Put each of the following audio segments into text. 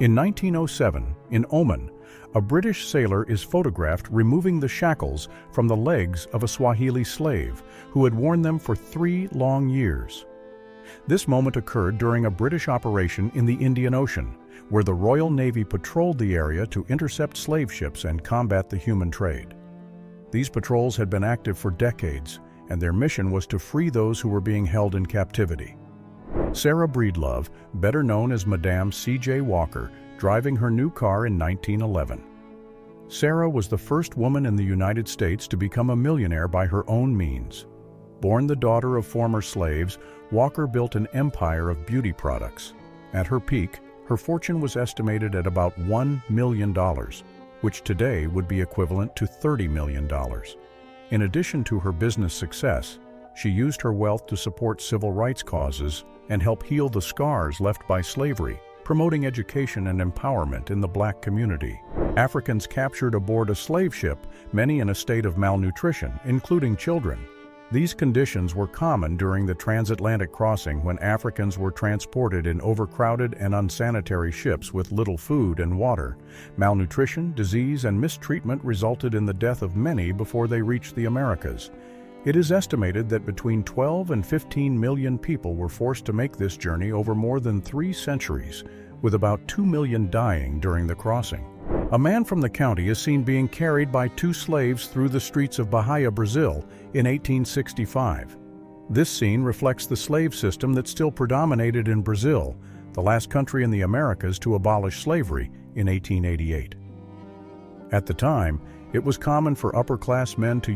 In 1907, in Oman, a British sailor is photographed removing the shackles from the legs of a Swahili slave who had worn them for 3 long years. This moment occurred during a British operation in the Indian Ocean, where the Royal Navy patrolled the area to intercept slave ships and combat the human trade. These patrols had been active for decades, and their mission was to free those who were being held in captivity. Sarah Breedlove, better known as Madame C.J. Walker, driving her new car in 1911. Sarah was the first woman in the United States to become a millionaire by her own means. Born the daughter of former slaves, Walker built an empire of beauty products. At her peak, her fortune was estimated at about $1 million, which today would be equivalent to $30 million. In addition to her business success, she used her wealth to support civil rights causes and help heal the scars left by slavery, promoting education and empowerment in the Black community. Africans captured aboard a slave ship, many in a state of malnutrition, including children. These conditions were common during the transatlantic crossing when Africans were transported in overcrowded and unsanitary ships with little food and water. Malnutrition, disease, and mistreatment resulted in the death of many before they reached the Americas. It is estimated that between 12 and 15 million people were forced to make this journey over more than 3 centuries, with about 2 million dying during the crossing. A man from the county is seen being carried by 2 slaves through the streets of Bahia, Brazil, in 1865. This scene reflects the slave system that still predominated in Brazil, the last country in the Americas to abolish slavery in 1888. At the time, it was common for upper-class men to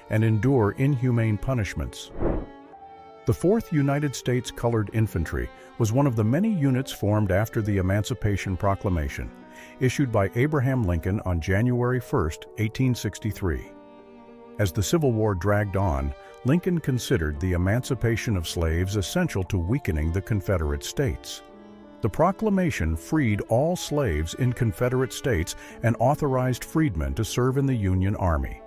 and endure inhumane punishments. The 4th United States Colored Infantry was one of the many units formed after the Emancipation Proclamation, issued by Abraham Lincoln on January 1, 1863. As the Civil War dragged on, Lincoln considered the emancipation of slaves essential to weakening the Confederate States. The proclamation freed all slaves in Confederate states and authorized freedmen to serve in the Union Army.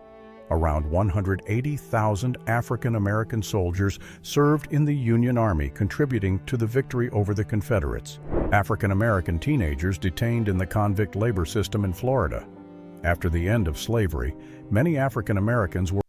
Around 180,000 African American soldiers served in the Union Army, contributing to the victory over the Confederates. African American teenagers detained in the convict labor system in Florida. After the end of slavery, many African Americans were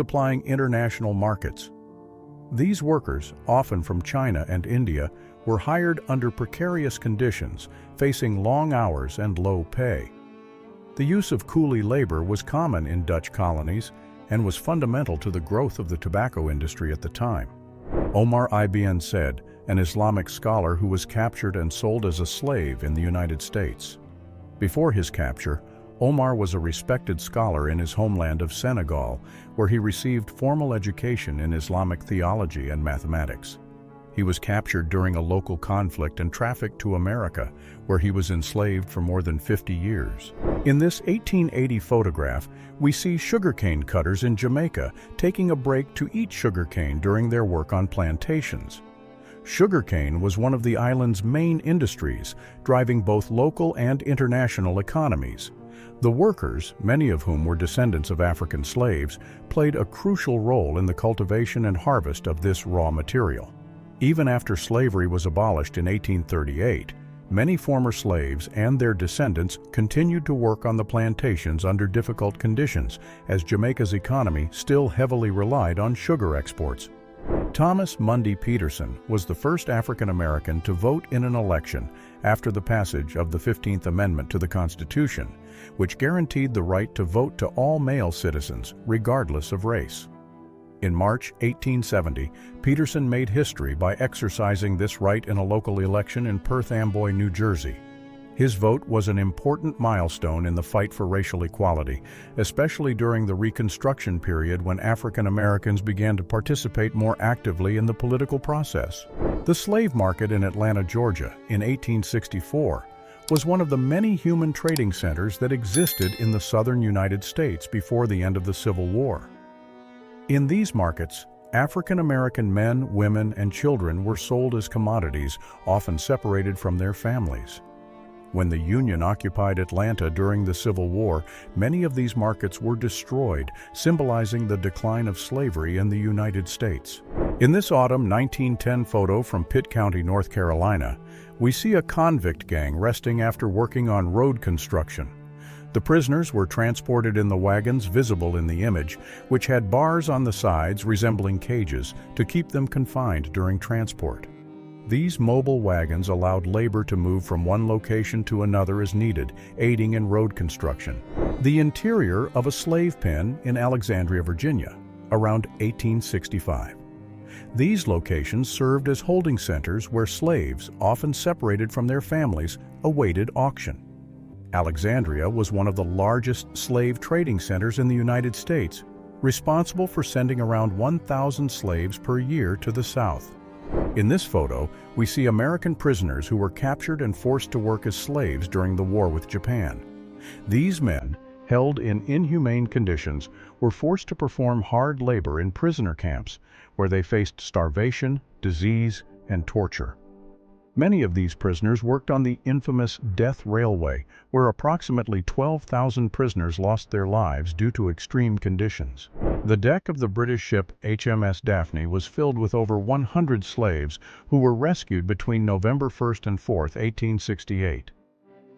supplying international markets. These workers, often from China and India, were hired under precarious conditions, facing long hours and low pay. The use of coolie labor was common in Dutch colonies and was fundamental to the growth of the tobacco industry at the time. Omar ibn Said, an Islamic scholar who was captured and sold as a slave in the United States. Before his capture, Omar was a respected scholar in his homeland of Senegal, where he received formal education in Islamic theology and mathematics. He was captured during a local conflict and trafficked to America, where he was enslaved for more than 50 years. In this 1880 photograph, we see sugarcane cutters in Jamaica taking a break to eat sugarcane during their work on plantations. Sugarcane was one of the island's main industries, driving both local and international economies. The workers, many of whom were descendants of African slaves, played a crucial role in the cultivation and harvest of this raw material. Even after slavery was abolished in 1838, many former slaves and their descendants continued to work on the plantations under difficult conditions, as Jamaica's economy still heavily relied on sugar exports. Thomas Mundy Peterson was the first African American to vote in an election after the passage of the 15th Amendment to the Constitution, which guaranteed the right to vote to all male citizens, regardless of race. In March 1870, Peterson made history by exercising this right in a local election in Perth Amboy, New Jersey. His vote was an important milestone in the fight for racial equality, especially during the Reconstruction period when African Americans began to participate more actively in the political process. The slave market in Atlanta, Georgia, in 1864, was one of the many human trading centers that existed in the southern United States before the end of the Civil War. In these markets, African American men, women, and children were sold as commodities, often separated from their families. When the Union occupied Atlanta during the Civil War, many of these markets were destroyed, symbolizing the decline of slavery in the United States. In this autumn 1910 photo from Pitt County, North Carolina, we see a convict gang resting after working on road construction. The prisoners were transported in the wagons visible in the image, which had bars on the sides resembling cages to keep them confined during transport. These mobile wagons allowed labor to move from one location to another as needed, aiding in road construction. The interior of a slave pen in Alexandria, Virginia, around 1865. These locations served as holding centers where slaves, often separated from their families, awaited auction. Alexandria was one of the largest slave trading centers in the United States, responsible for sending around 1,000 slaves per year to the South. In this photo, we see American prisoners who were captured and forced to work as slaves during the war with Japan. These men, held in inhumane conditions, were forced to perform hard labor in prisoner camps, where they faced starvation, disease, and torture. Many of these prisoners worked on the infamous Death Railway, where approximately 12,000 prisoners lost their lives due to extreme conditions. The deck of the British ship HMS Daphne was filled with over 100 slaves who were rescued between November 1st and 4th, 1868.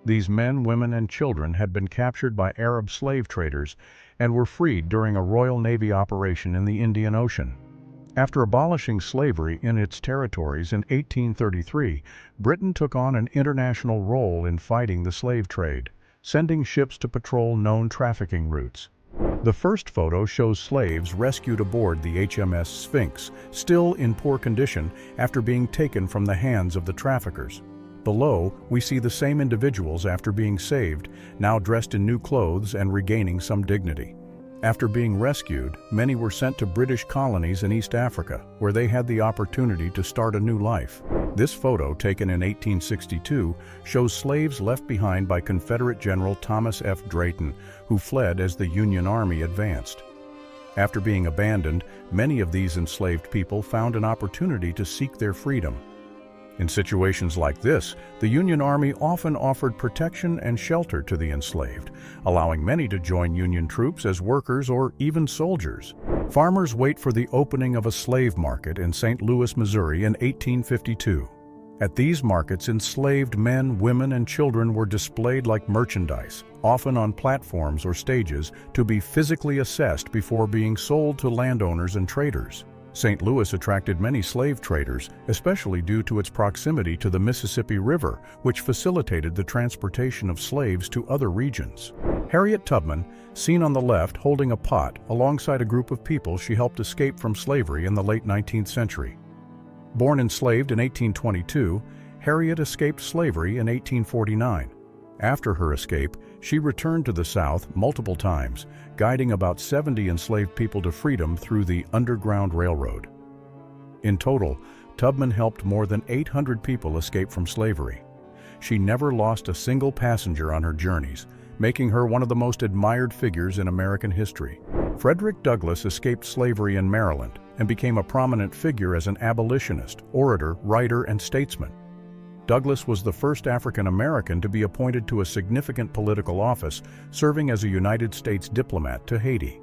These men, women, and children had been captured by Arab slave traders and were freed during a Royal Navy operation in the Indian Ocean. After abolishing slavery in its territories in 1833, Britain took on an international role in fighting the slave trade, sending ships to patrol known trafficking routes. The first photo shows slaves rescued aboard the HMS Sphinx, still in poor condition after being taken from the hands of the traffickers. Below, we see the same individuals after being saved, now dressed in new clothes and regaining some dignity. After being rescued, many were sent to British colonies in East Africa, where they had the opportunity to start a new life. This photo, taken in 1862, shows slaves left behind by Confederate General Thomas F. Drayton, who fled as the Union Army advanced. After being abandoned, many of these enslaved people found an opportunity to seek their freedom. In situations like this, the Union Army often offered protection and shelter to the enslaved, allowing many to join Union troops as workers or even soldiers. Farmers wait for the opening of a slave market in St. Louis, Missouri in 1852. At these markets, enslaved men, women, and children were displayed like merchandise, often on platforms or stages, to be physically assessed before being sold to landowners and traders. St. Louis attracted many slave traders, especially due to its proximity to the Mississippi River, which facilitated the transportation of slaves to other regions. Harriet Tubman, seen on the left holding a pot alongside a group of people she helped escape from slavery in the late 19th century. Born enslaved in 1822, Harriet escaped slavery in 1849. After her escape, she returned to the South multiple times, guiding about 70 enslaved people to freedom through the Underground Railroad. In total, Tubman helped more than 800 people escape from slavery. She never lost a single passenger on her journeys, making her one of the most admired figures in American history. Frederick Douglass escaped slavery in Maryland and became a prominent figure as an abolitionist, orator, writer, and statesman. Douglass was the first African American to be appointed to a significant political office, serving as a United States diplomat to Haiti.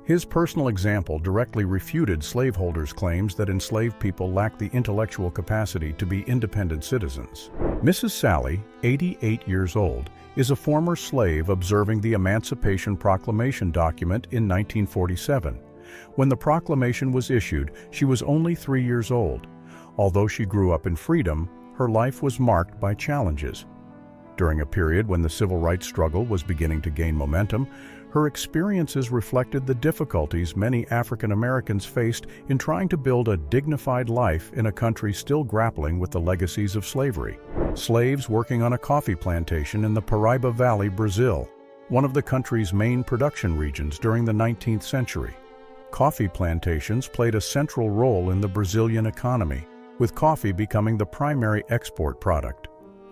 His personal example directly refuted slaveholders' claims that enslaved people lacked the intellectual capacity to be independent citizens. Mrs. Sally, 88 years old, is a former slave observing the Emancipation Proclamation document in 1947. When the proclamation was issued, she was only 3 years old. Although she grew up in freedom, her life was marked by challenges. During a period when the civil rights struggle was beginning to gain momentum, her experiences reflected the difficulties many African Americans faced in trying to build a dignified life in a country still grappling with the legacies of slavery. Slaves working on a coffee plantation in the Paraíba Valley, Brazil, one of the country's main production regions during the 19th century. Coffee plantations played a central role in the Brazilian economy, with coffee becoming the primary export product.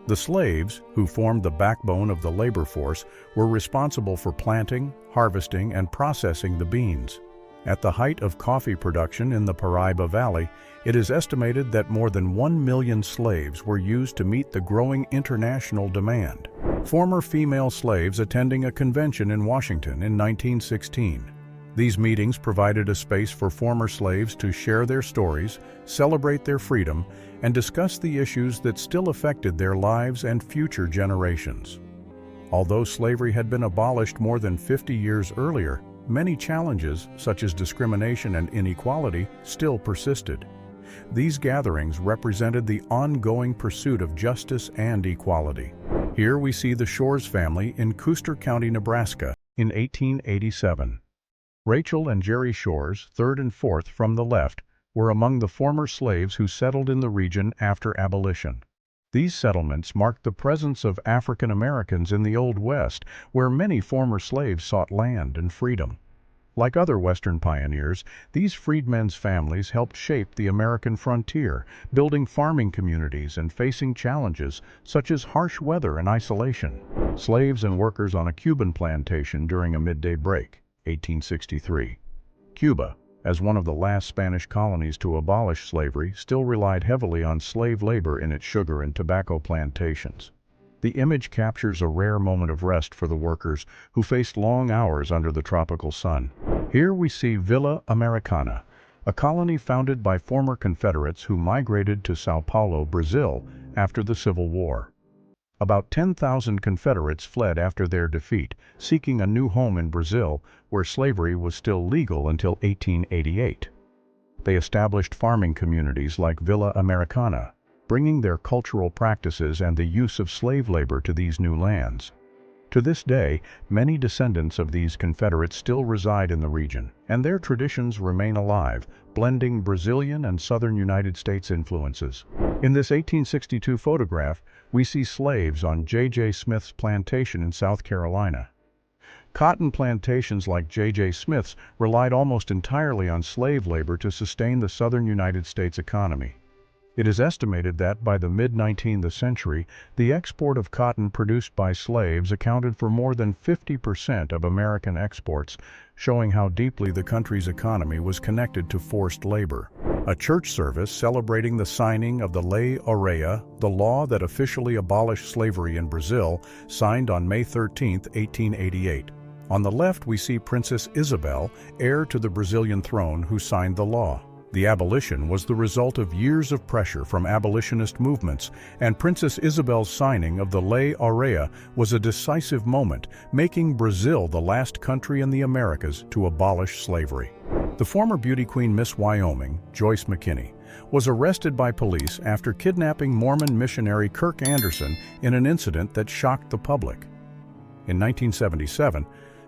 The slaves, who formed the backbone of the labor force, were responsible for planting, harvesting, and processing the beans. At the height of coffee production in the Paraiba Valley, it is estimated that more than 1 million slaves were used to meet the growing international demand. Former female slaves attending a convention in Washington in 1916. These meetings provided a space for former slaves to share their stories, celebrate their freedom, and discuss the issues that still affected their lives and future generations. Although slavery had been abolished more than 50 years earlier, many challenges, such as discrimination and inequality, still persisted. These gatherings represented the ongoing pursuit of justice and equality. Here we see the Shores family in Custer County, Nebraska, in 1887. Rachel and Jerry Shores, third and fourth from the left, were among the former slaves who settled in the region after abolition. These settlements marked the presence of African Americans in the Old West, where many former slaves sought land and freedom. Like other Western pioneers, these freedmen's families helped shape the American frontier, building farming communities and facing challenges such as harsh weather and isolation. Slaves and workers on a Cuban plantation during a midday break, 1863. Cuba, as one of the last Spanish colonies to abolish slavery, still relied heavily on slave labor in its sugar and tobacco plantations. The image captures a rare moment of rest for the workers who faced long hours under the tropical sun. Here we see Villa Americana, a colony founded by former Confederates who migrated to Sao Paulo, Brazil, after the Civil War. About 10,000 Confederates fled after their defeat, seeking a new home in Brazil, where slavery was still legal until 1888. They established farming communities like Villa Americana, bringing their cultural practices and the use of slave labor to these new lands. To this day, many descendants of these Confederates still reside in the region, and their traditions remain alive, blending Brazilian and southern United States influences. In this 1862 photograph, we see slaves on J.J. Smith's plantation in South Carolina. Cotton plantations like J.J. Smith's relied almost entirely on slave labor to sustain the southern United States economy. It is estimated that by the mid-19th century, the export of cotton produced by slaves accounted for more than 50% of American exports, showing how deeply the country's economy was connected to forced labor. A church service celebrating the signing of the Lei Áurea, the law that officially abolished slavery in Brazil, signed on May 13, 1888. On the left, we see Princess Isabel, heir to the Brazilian throne, who signed the law. The abolition was the result of years of pressure from abolitionist movements, and Princess Isabel's signing of the Lei Áurea was a decisive moment, making Brazil the last country in the Americas to abolish slavery. The former beauty queen Miss Wyoming, Joyce McKinney, was arrested by police after kidnapping Mormon missionary Kirk Anderson in an incident that shocked the public. In 1977,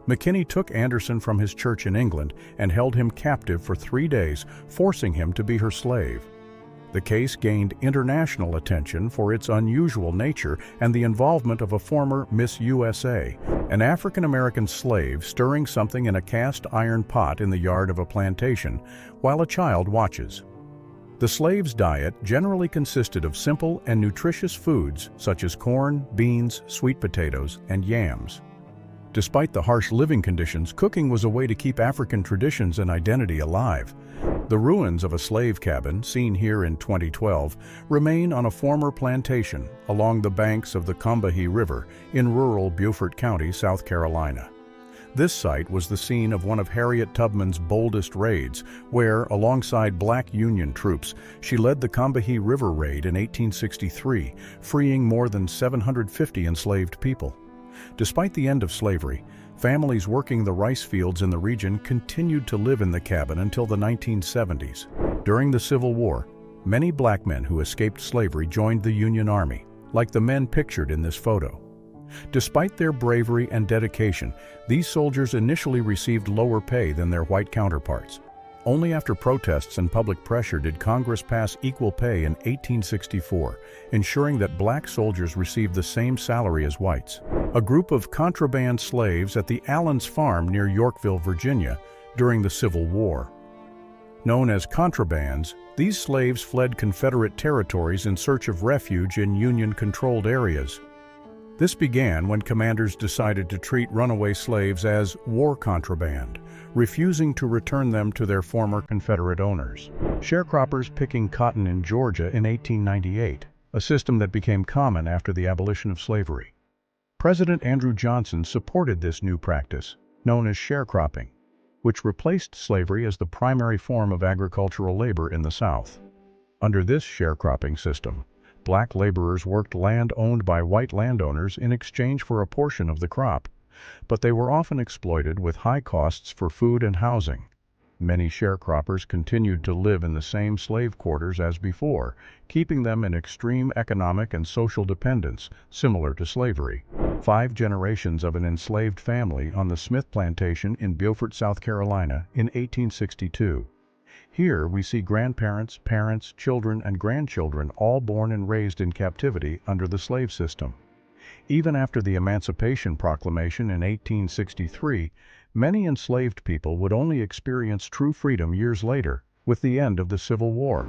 McKinney took Anderson from his church in England and held him captive for 3 days, forcing him to be her slave. The case gained international attention for its unusual nature and the involvement of a former Miss USA, an African-American slave stirring something in a cast iron pot in the yard of a plantation, while a child watches. The slave's diet generally consisted of simple and nutritious foods such as corn, beans, sweet potatoes, and yams. Despite the harsh living conditions, cooking was a way to keep African traditions and identity alive. The ruins of a slave cabin, seen here in 2012, remain on a former plantation along the banks of the Combahee River in rural Beaufort County, South Carolina. This site was the scene of one of Harriet Tubman's boldest raids, where, alongside black Union troops, she led the Combahee River Raid in 1863, freeing more than 750 enslaved people. Despite the end of slavery, families working the rice fields in the region continued to live in the cabin until the 1970s. During the Civil War, many black men who escaped slavery joined the Union Army, like the men pictured in this photo. Despite their bravery and dedication, these soldiers initially received lower pay than their white counterparts. Only after protests and public pressure did Congress pass equal pay in 1864, ensuring that black soldiers received the same salary as whites. A group of contraband slaves at the Allen's Farm near Yorkville, Virginia, during the Civil War. Known as contrabands, these slaves fled Confederate territories in search of refuge in Union-controlled areas. This began when commanders decided to treat runaway slaves as war contraband, refusing to return them to their former Confederate owners. Sharecroppers picking cotton in Georgia in 1898, a system that became common after the abolition of slavery. President Andrew Johnson supported this new practice, known as sharecropping, which replaced slavery as the primary form of agricultural labor in the South. Under this sharecropping system, black laborers worked land owned by white landowners in exchange for a portion of the crop, but they were often exploited with high costs for food and housing. Many sharecroppers continued to live in the same slave quarters as before, keeping them in extreme economic and social dependence, similar to slavery. 5 generations of an enslaved family on the Smith Plantation in Beaufort, South Carolina in 1862. Here we see grandparents, parents, children, and grandchildren all born and raised in captivity under the slave system. Even after the Emancipation Proclamation in 1863, many enslaved people would only experience true freedom years later, with the end of the Civil War.